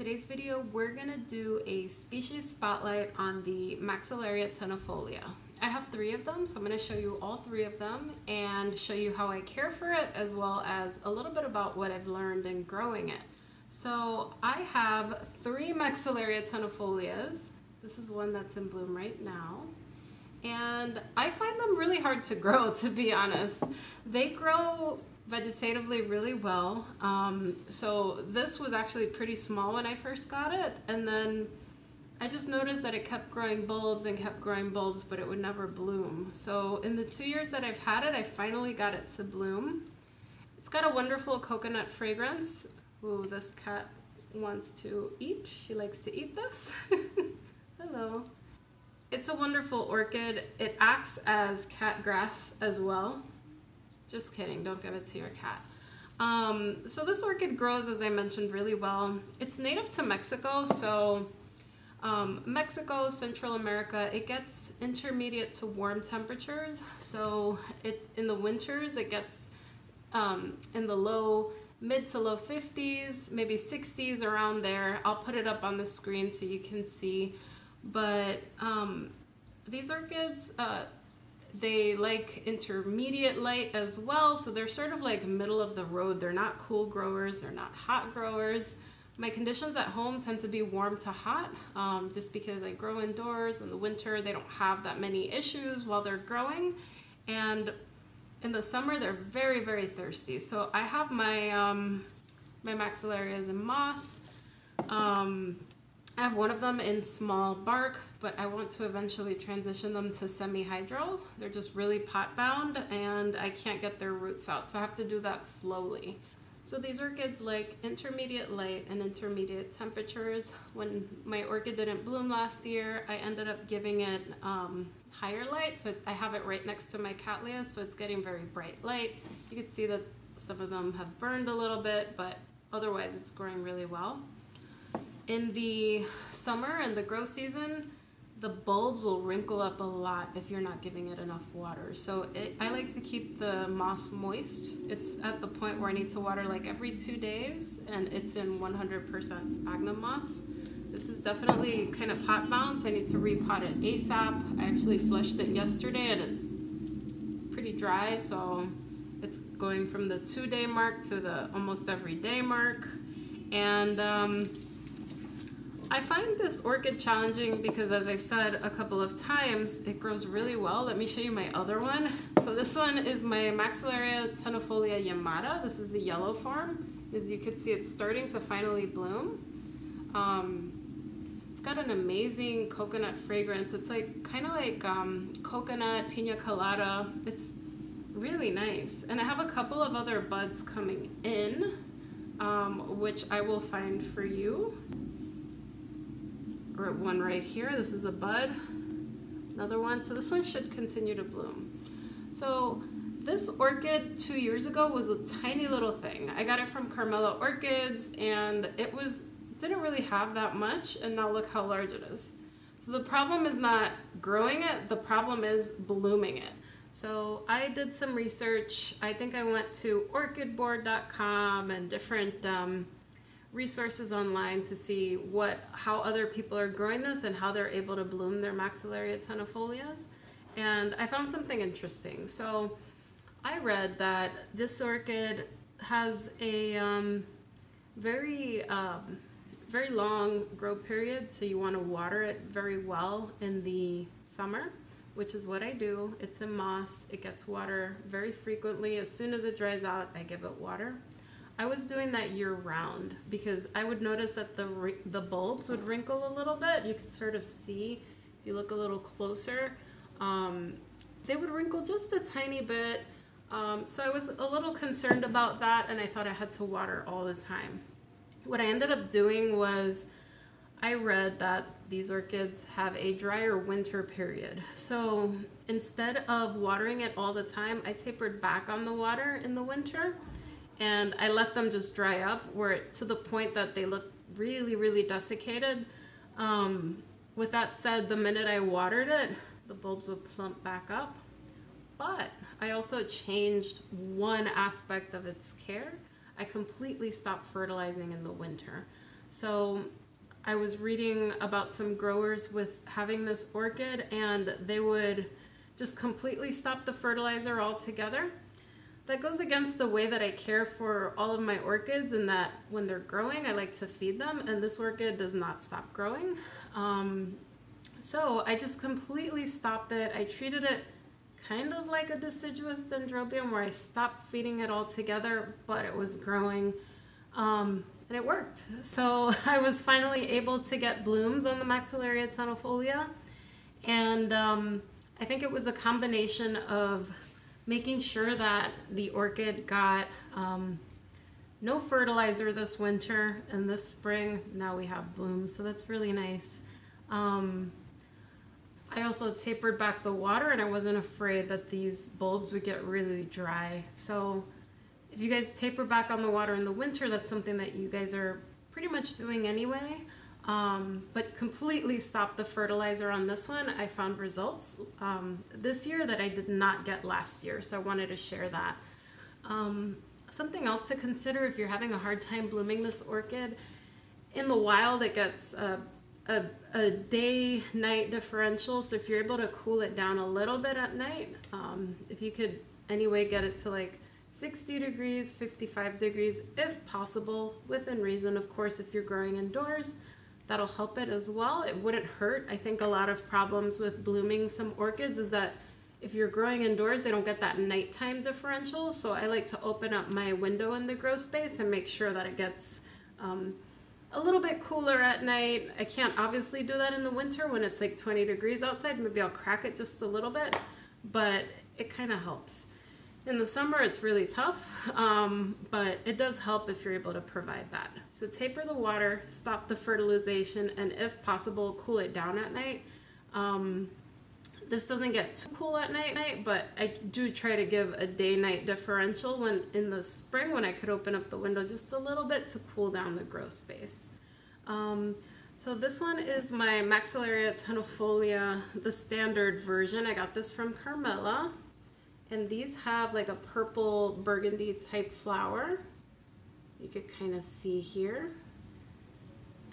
today's video, we're gonna do a species spotlight on the Maxillaria Tenufolia. I have 3 of them, so I'm gonna show you all 3 of them and show you how I care for it, as well as a little bit about what I've learned in growing it. So I have 3 Maxillaria Tenufolias. This is one that's in bloom right now. And I find them really hard to grow, to be honest. They grow vegetatively really well. So this was actually pretty small when I first got it, and then I just noticed that it kept growing bulbs and kept growing bulbs, but it would never bloom. So in the 2 years that I've had it, I finally got it to bloom. It's got a wonderful coconut fragrance. Ooh, this cat wants to eat. She likes to eat this. Hello. It's a wonderful orchid. It acts as cat grass as well. Just kidding, don't give it to your cat. So this orchid grows, as I mentioned, really well. It's native to Mexico, so Mexico, Central America, it gets intermediate to warm temperatures. So in the winters, it gets in the mid to low 50s, maybe 60s, around there. I'll put it up on the screen so you can see. But these orchids, they like intermediate light as well, so they're sort of like middle of the road. They're not cool growers, they're not hot growers. My conditions at home tend to be warm to hot, just because I grow indoors. In the winter, they don't have that many issues while they're growing, and in the summer, they're very, very thirsty. So I have my my Maxillarias in moss. I have one of them in small bark, but I want to eventually transition them to semi-hydro. They're just really pot bound and I can't get their roots out, so I have to do that slowly. So these orchids like intermediate light and intermediate temperatures. When my orchid didn't bloom last year, I ended up giving it higher light. So I have it right next to my Cattleya, so it's getting very bright light. You can see that some of them have burned a little bit, but otherwise it's growing really well. In the summer and the growth season, the bulbs will wrinkle up a lot if you're not giving it enough water. So I like to keep the moss moist. It's at the point where I need to water like every 2 days, and it's in 100% sphagnum moss. This is definitely kind of pot bound, so I need to repot it ASAP. I actually flushed it yesterday and it's pretty dry, so it's going from the 2-day mark to the almost every day mark. And I find this orchid challenging because, as I said a couple of times, it grows really well. Let me show you my other one. So this one is my Maxillaria Tenufolia Yamada. This is the yellow form. As you can see, it's starting to finally bloom. It's got an amazing coconut fragrance. It's like kind of like coconut, pina colada. It's really nice. And I have a couple of other buds coming in, which I will find for you. Or one right here. This is a bud, another one. So this one should continue to bloom. So this orchid 2 years ago was a tiny little thing. I got it from Carmela Orchids, and it didn't really have that much, and now look how large it is. So the problem is not growing it, the problem is blooming it. So I did some research. I think I went to orchidboard.com and different resources online to see how other people are growing this and how they're able to bloom their Maxillaria Tenufolias, and I found something interesting. So I read that this orchid has a very long grow period, so you want to water it very well in the summer, which is what I do. It's in moss. It gets water very frequently. As soon as it dries out, I give it water. I was doing that year-round because I would notice that the bulbs would wrinkle a little bit. You could sort of see, if you look a little closer, they would wrinkle just a tiny bit. So I was a little concerned about that, and I thought I had to water all the time. What I ended up doing was I read that these orchids have a drier winter period. So instead of watering it all the time, I tapered back on the water in the winter. And I let them just dry up to the point that they look really, really desiccated. With that said, the minute I watered it, the bulbs would plump back up. But I also changed one aspect of its care. I completely stopped fertilizing in the winter. So I was reading about some growers with having this orchid, and they would just completely stop the fertilizer altogether. That goes against the way that I care for all of my orchids, and that when they're growing, I like to feed them, and this orchid does not stop growing. So I just completely stopped it. I treated it kind of like a deciduous dendrobium, where I stopped feeding it altogether, but it was growing, and it worked. So I was finally able to get blooms on the Maxillaria tenufolia, and I think it was a combination of making sure that the orchid got no fertilizer this winter, and this spring now we have blooms, so that's really nice. I also tapered back the water, and I wasn't afraid that these bulbs would get really dry. So if you guys taper back on the water in the winter, that's something that you guys are pretty much doing anyway. But completely stop the fertilizer on this one. I found results this year that I did not get last year, so I wanted to share that. Something else to consider if you're having a hard time blooming this orchid, in the wild it gets a day-night differential, so if you're able to cool it down a little bit at night, if you could anyway get it to like 60 degrees, 55 degrees, if possible, within reason, of course. If you're growing indoors, that'll help it as well. It wouldn't hurt. I think a lot of problems with blooming some orchids is that if you're growing indoors, they don't get that nighttime differential. So I like to open up my window in the grow space and make sure that it gets a little bit cooler at night. I can't obviously do that in the winter when it's like 20 degrees outside. Maybe I'll crack it just a little bit, but it kind of helps. In the summer, it's really tough, but it does help if you're able to provide that. So taper the water, stop the fertilization, and if possible, cool it down at night. This doesn't get too cool at night, but I do try to give a day-night differential when in the spring, when I could open up the window just a little bit to cool down the grow space. So this one is my Maxillaria tenufolia, the standard version. I got this from Carmela. And these have like a purple burgundy type flower. You could kind of see here.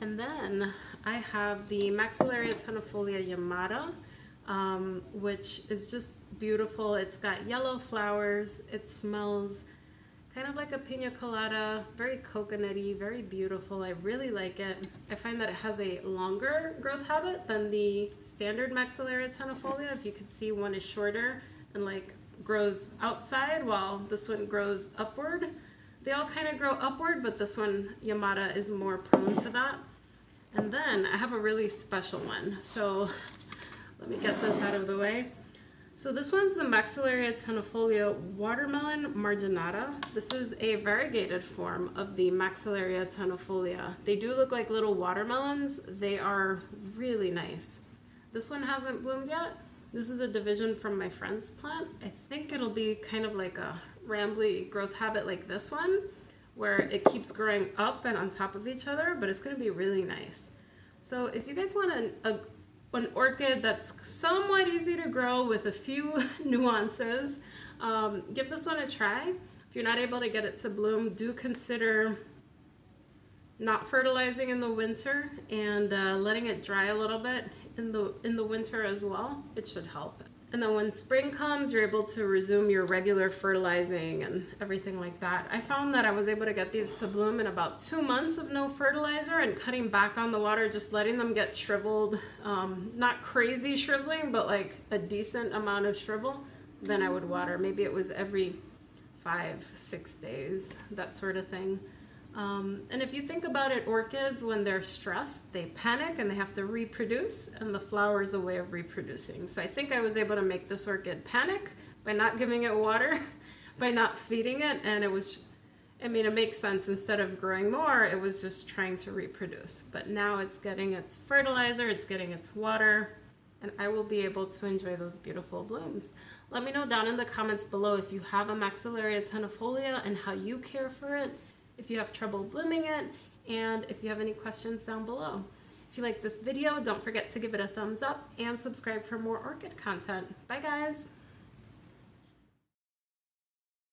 And then I have the Maxillaria tenufolia Yamada, which is just beautiful. It's got yellow flowers. It smells kind of like a pina colada, very coconutty, very beautiful. I really like it. I find that it has a longer growth habit than the standard Maxillaria tenufolia. If you could see, one is shorter and like grows outside while this one grows upward. They all kind of grow upward, but this one, Yamada, is more prone to that. And then I have a really special one. So let me get this out of the way. So this one's the Maxillaria tenufolia watermelon marginata. This is a variegated form of the Maxillaria tenufolia. They do look like little watermelons. They are really nice. This one hasn't bloomed yet. This is a division from my friend's plant. I think it'll be kind of like a rambly growth habit like this one, where it keeps growing up and on top of each other, but it's gonna be really nice. So if you guys want an orchid that's somewhat easy to grow with a few nuances, give this one a try. If you're not able to get it to bloom, do consider not fertilizing in the winter and letting it dry a little bit in the winter as well. It should help. And then when spring comes, you're able to resume your regular fertilizing and everything like that. I found that I was able to get these to bloom in about 2 months of no fertilizer and cutting back on the water, just letting them get shriveled. Not crazy shriveling, but like a decent amount of shrivel. Then I would water. Maybe it was every 5-6 days, that sort of thing. And if you think about it, orchids, when they're stressed, they panic and they have to reproduce, and the flower is a way of reproducing. So I think I was able to make this orchid panic by not giving it water, by not feeding it, and it was, I mean, it makes sense. Instead of growing more, it was just trying to reproduce. But now it's getting its fertilizer, it's getting its water, and I will be able to enjoy those beautiful blooms. Let me know down in the comments below if you have a Maxillaria tenufolia and how you care for it, if you have trouble blooming it, and if you have any questions down below. If you like this video, don't forget to give it a thumbs up and subscribe for more orchid content. Bye guys!